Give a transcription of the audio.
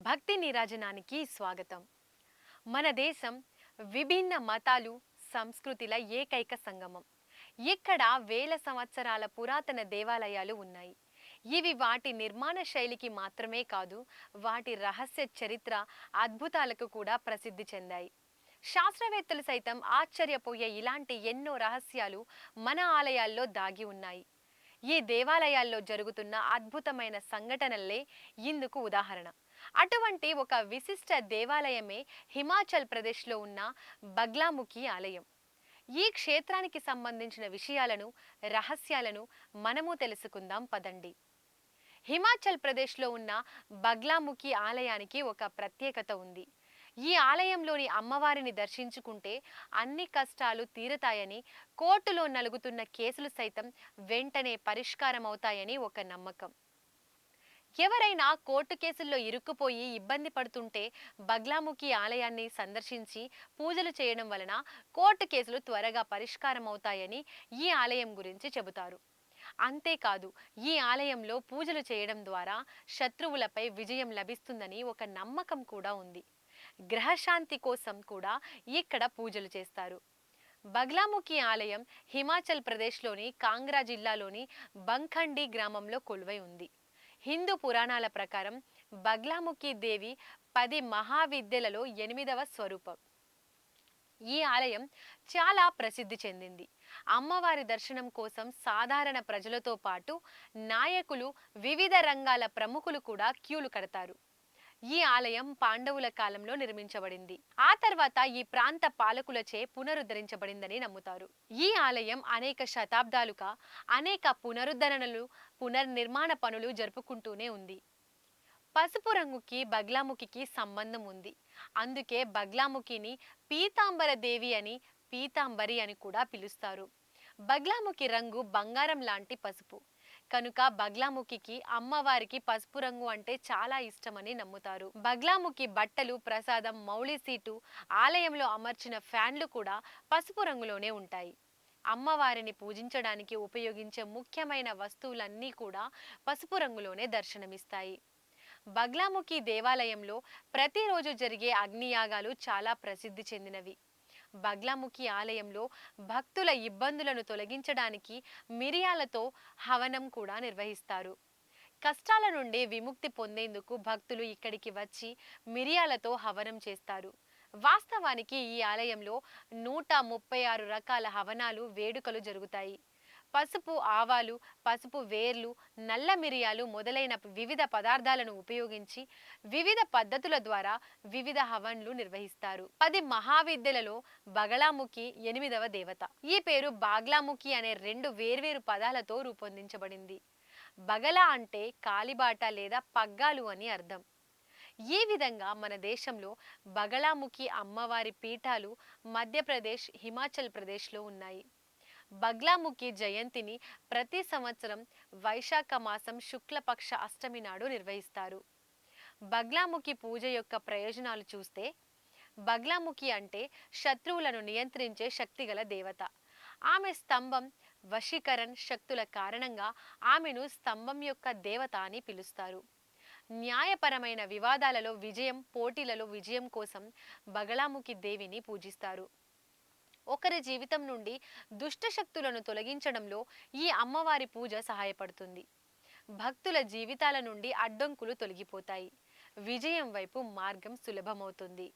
భక్తి నీరాజనానికి స్వాగతం. మన దేశం విభిన్న మతాలు, సంస్కృతుల ఏకైక సంగమం. ఇక్కడ వేల సంవత్సరాల పురాతన దేవాలయాలు ఉన్నాయి. ఇవి వాటి నిర్మాణ శైలికి మాత్రమే కాదు, వాటి రహస్య చరిత్ర, అద్భుతాలకు కూడా ప్రసిద్ధి చెందాయి. శాస్త్రవేత్తలు సైతం ఆశ్చర్యపోయే ఇలాంటి ఎన్నో రహస్యాలు మన ఆలయాల్లో దాగి ఉన్నాయి. ఈ దేవాలయాల్లో జరుగుతున్న అద్భుతమైన సంఘటనలే ఇందుకు ఉదాహరణ. అటువంటి ఒక విశిష్ట దేవాలయమే హిమాచల్ ప్రదేశ్లో ఉన్న బగ్లాముఖి ఆలయం. ఈ క్షేత్రానికి సంబంధించిన విషయాలను, రహస్యాలను మనము తెలుసుకుందాం పదండి. హిమాచల్ ప్రదేశ్లో ఉన్న బగ్లాముఖి ఆలయానికి ఒక ప్రత్యేకత ఉంది. ఈ ఆలయంలోని అమ్మవారిని దర్శించుకుంటే అన్ని కష్టాలు తీరతాయని, కోర్టులో నలుగుతున్న కేసులు సైతం వెంటనే పరిష్కారం అవుతాయని ఒక నమ్మకం. ఎవరైనా కోర్టు కేసుల్లో ఇరుక్కుపోయి ఇబ్బంది పడుతుంటే బగ్లాముఖి ఆలయాన్ని సందర్శించి పూజలు చేయడం వలన కోర్టు కేసులు త్వరగా పరిష్కారం అవుతాయని ఈ ఆలయం గురించి చెబుతారు. అంతేకాదు, ఈ ఆలయంలో పూజలు చేయడం ద్వారా శత్రువులపై విజయం లభిస్తుందని ఒక నమ్మకం కూడా ఉంది. గ్రహశాంతి కోసం కూడా ఇక్కడ పూజలు చేస్తారు. బగ్లాముఖి ఆలయం హిమాచల్ ప్రదేశ్లోని కాంగ్రా జిల్లాలోని బంఖండి గ్రామంలో కొలువై ఉంది. హిందూ పురాణాల ప్రకారం బగ్లాముఖి దేవి 10 మహావిద్యలలో 8వ స్వరూపం. ఈ ఆలయం చాలా ప్రసిద్ధి చెందింది. అమ్మవారి దర్శనం కోసం సాధారణ ప్రజలతో పాటు నాయకులు, వివిధ రంగాల ప్రముఖులు కూడా క్యూలు కడతారు. ఈ ఆలయం పాండవుల కాలంలో నిర్మించబడింది. ఆ తర్వాత ఈ ప్రాంత పాలకులచే పునరుద్ధరించబడిందని నమ్ముతారు. ఈ ఆలయం అనేక శతాబ్దాలుగా అనేక పునరుద్ధరణలు, పునర్నిర్మాణ పనులు జరుపుకుంటూనే ఉంది. పసుపు రంగుకి బగ్లాముఖికి సంబంధం ఉంది. అందుకే బగ్లాముఖిని పీతాంబర దేవి అని, పీతాంబరి అని కూడా పిలుస్తారు. బగ్లాముఖి రంగు బంగారం లాంటి పసుపు కనుక బగ్లాముఖికి, అమ్మవారికి పసుపు రంగు అంటే చాలా ఇష్టమని నమ్ముతారు. బగ్లాముఖి బట్టలు, ప్రసాదం, మౌళి సీటు, ఆలయంలో అమర్చిన ఫ్యాన్లు కూడా పసుపు రంగులోనే ఉంటాయి. అమ్మవారిని పూజించడానికి ఉపయోగించే ముఖ్యమైన వస్తువులన్నీ కూడా పసుపు రంగులోనే దర్శనమిస్తాయి. బగ్లాముఖి దేవాలయంలో ప్రతిరోజు జరిగే అగ్నియాగాలు చాలా ప్రసిద్ధి చెందినవి. బగ్లాముఖి ఆలయంలో భక్తుల ఇబ్బందులను తొలగించడానికి మిరియాలతో హవనం కూడా నిర్వహిస్తారు. కష్టాల నుండి విముక్తి పొందేందుకు భక్తులు ఇక్కడికి వచ్చి మిరియాలతో హవనం చేస్తారు. వాస్తవానికి ఈ ఆలయంలో 136 రకాల హవనాలు, వేడుకలు జరుగుతాయి. పసుపు, ఆవాలు, పసుపు వేర్లు, నల్ల మిరియాలు మొదలైన వివిధ పదార్థాలను ఉపయోగించి వివిధ పద్ధతుల ద్వారా వివిధ హవన్లు నిర్వహిస్తారు. 10 మహావిద్యలలో బగళాముఖి 8వ దేవత. ఈ పేరు బాగ్లాముఖి అనే 2 వేర్వేరు పదాలతో రూపొందించబడింది. బగల అంటే కాలిబాట లేదా పగ్గాలు అని అర్థం. ఈ విధంగా మన దేశంలో బగళాముఖి అమ్మవారి పీఠాలు మధ్యప్రదేశ్, హిమాచల్ ప్రదేశ్లో ఉన్నాయి. బగ్లాముఖి జయంతిని ప్రతి సంవత్సరం వైశాఖ మాసం శుక్లపక్ష అష్టమి నాడు నిర్వహిస్తారు. బగ్లాముఖి పూజ యొక్క ప్రయోజనాలు చూస్తే, బగ్లాముఖి అంటే శత్రువులను నియంత్రించే శక్తిగల దేవత. ఆమె స్తంభం, వశీకరణ్ శక్తుల కారణంగా ఆమెను స్తంభం యొక్క దేవత అని పిలుస్తారు. న్యాయపరమైన వివాదాలలో విజయం, పోటీలలో విజయం కోసం బగళాముఖి దేవిని పూజిస్తారు. ఒకరి జీవితం నుండి దుష్ట శక్తులను తొలగించడంలో ఈ అమ్మవారి పూజ సహాయపడుతుంది. భక్తుల జీవితాల నుండి అడ్డంకులు తొలగిపోతాయి. విజయం వైపు మార్గం సులభమవుతుంది.